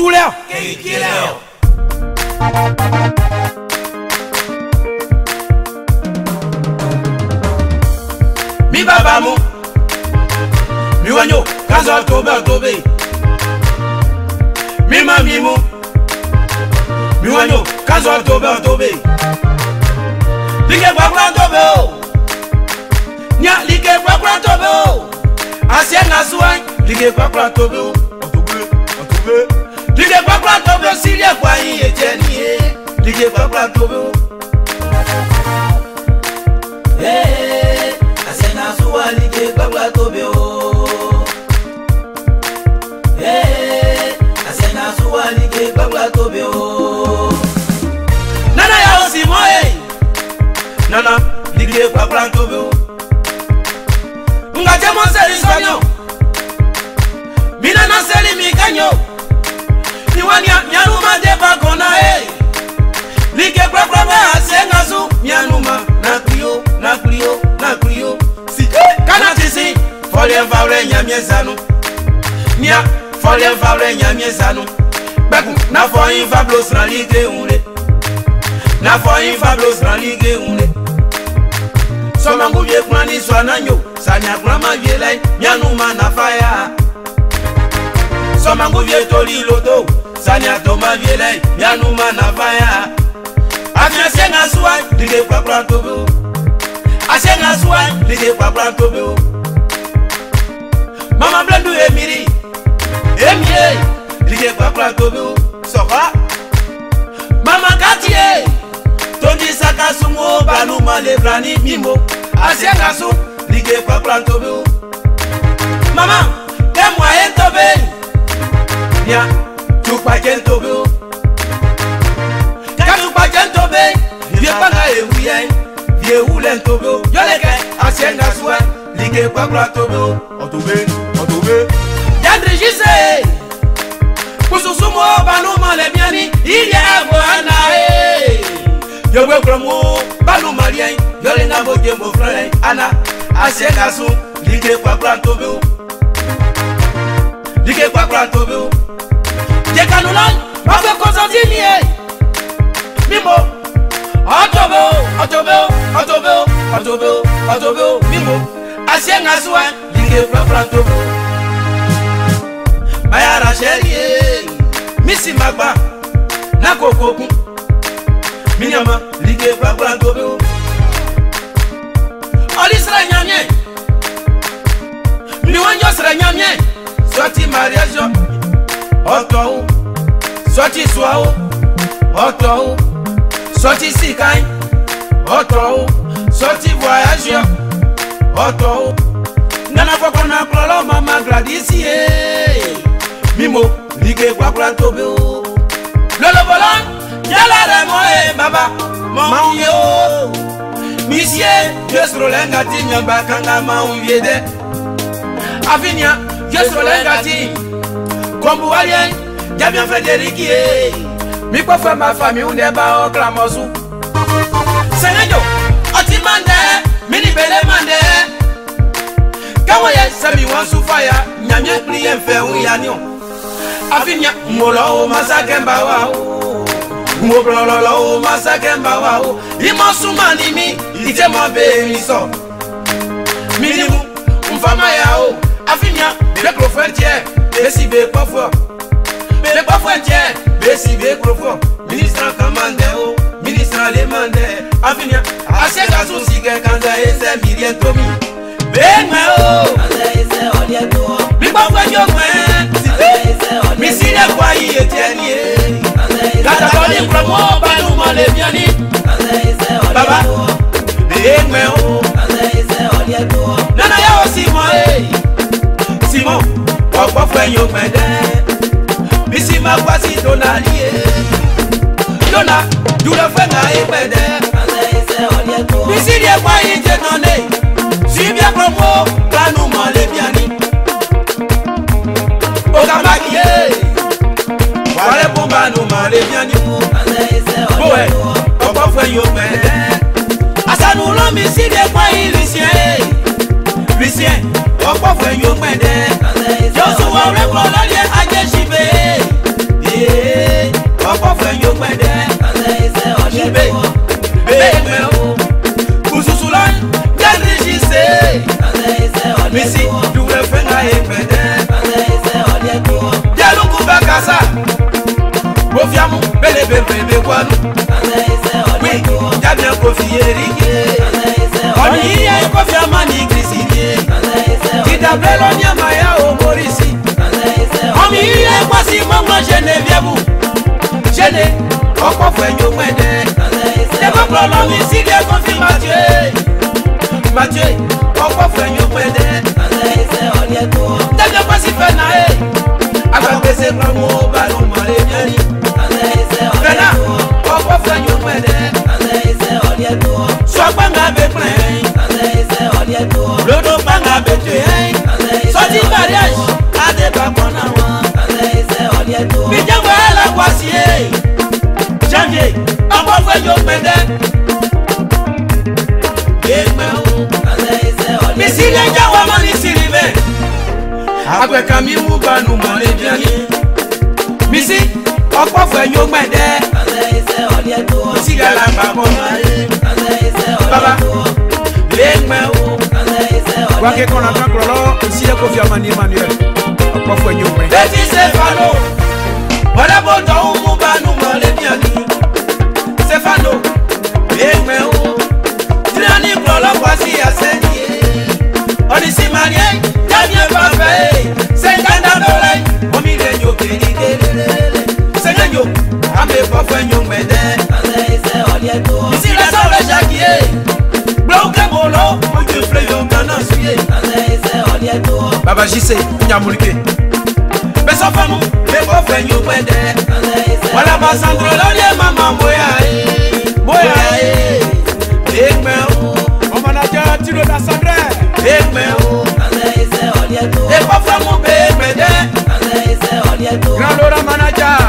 Souleur. Mi babamu. Mi wanyo. Kazo tobe. Mi mamimu. Mi wanyo. Kazo tobe. Like kwa tobe o. Nya like kwa tobe o. Asia na suai. Like kwa tobe o. Otobe. Like kwa tobe o. Siria kwa yi ejeni e. Like kwa tobe o. Asia na suai. Like kwa tobe o. Asia na suai. Like kwa tobe o. Nana ya osimo e. Nana, ligre kwa tobe o. Ngaje mo seri sonyo. Mina na seri mi kanyo. Ni wania nyanuma de bakona e. Ligre kwa asenga su nyanuma na kriyo. Si kana tisi folie favre nyamie sanu. Nia folie favre nyamie sanu. Beku na fo yin fablos na ligre unle. Na fo yin fablos na ligre unle. Somangu vie kwani swananyo sanya grama vie nyanuma na fire. Somangu vie toli loto sanya toma vie nyanuma na fire. Afia senga suwa dige kwa tobe. Asenga suwa dige kwa tobe. Mama blandu emiri dige kwa tobe. Sofa Mama katie Tondi saka sumo baluma lebrani mimo. Asenga su lige kwa tobe. Mama kemwa entobe. Nya tukpa kentobe. Katukpa kentobe. Vie panga ewuye. Vie ulen tobe. Yoleke asenga su lige kwa tobe. Otobe. Yandri jise. Kususumo baluma lebiani. Ili abwana e. Yobwe kromo balu marien yole na boje mo frère ana asenga su like kwa tobe o. Like kwa tobe o. Je kanulan ma fe Constantine e. Mimo otobe o. Mimo asenga su like kwa tobe o. Mayara chérie misi magba na kokokun. Minyama like kwa tobe o. Olisra nyamye. Mi wanyo sra nyamye. Sorti mariage. Oto. Sorti soao. Oto. Sorti sikai. Oto. Sorti voyage. Oto. Nana fokona klolo mama Gladys e. Mimo like kwa tobe o. Lolo volant. Yala remo e baba. Mon yo. Monsieur, Dieu lenga ti nyamba kanga ma unviede. Avinia, Dieu lenga ti. Kombu alien, ya bien Frédéric e. Mi kwa fa ma famille on est ba o clamosu. Senyo, otimande, mini bele mande. Kawa ya sami wansu fire, nyamye priye mfe uyanyo. Avinia, molo o masakemba wa o. Moblolo masakemba wa o. Imosumani mi ite mo be mi so. Minimu mfama ya o. Afinia le profetier besi be pofo. Le profetier besi be profo. Ministre commande o. Ministre demande. Afinia asega susike kanza ese mirien tomi. Benga o. Kanza ese oliato. Mi pofo yo mwe. Mi sile kwa yi etieni. Kata koni promo baluma le biani. Baba Benga o. Nana ya Simon Simon Papa fenyo mede. Bisi ma kwasi donali Dona Dula fenga mede. Bisi die kwa ije none. Si bien promo planu male biani. Okamaki Wale bomba no male biani. Boe Papa fenyo mede. Asanu lo mi si die kwa Lucien, pourquoi vous y mène? Joshua, le colonel, a déchiré. Morisi, double fenga et pede. Dialou Koubakasa, Bofiamou, belle bébé Guanou. Oui, y'a bien Kofi Eriké. On y a Kofi Amani Grisinier. Tita Belonia Maya au Morisi. On y a Kwasi Maman Geneviève. Gene, Oko Fenyo Mwede. Debo Klolo ici des Kofi Mathieu, Oko Fenyo Mwede. Debo Kwasi Fenae. Agabese Bramo Balou Male Nyani. Fena, Oko Fenyo Mwede. Sois Banga Beplain. Lodo Banga Betué. Sorti mariage. Ade Bakonawa. Bidjangwa la Kwasié. Janvier, Oko Fenyo Mwede. Missile Jawa Mani Sirive. Agwe Kami Mubanu Male Biani. Missile Oko Fenyo Mwede. Missile la Bakonawa. Baba, Wake qu'on a quand ici le Kofi Amani Emmanuel. Pourquoi nous mais Petit Stéphano. Voilà bon on va nous parler bien ni. Stéphano. Triani Klolo voici à Seigneur. On ici marié, t'as bien pas fait. 50 $. On milieu yo kiri. Seigneur, amé pas fait nous m'aider. Ici la salle Jacquier. Bolo, on te fait yon ganan suye. Baba Jissé, Nyamulike. Mais sans femme, mais pas fait yon wede. Voilà ma Sandro, l'olé maman moya. Moya. On manager, tu le das Sandré. Et pas femme, mon bébé. Grand Laura manager.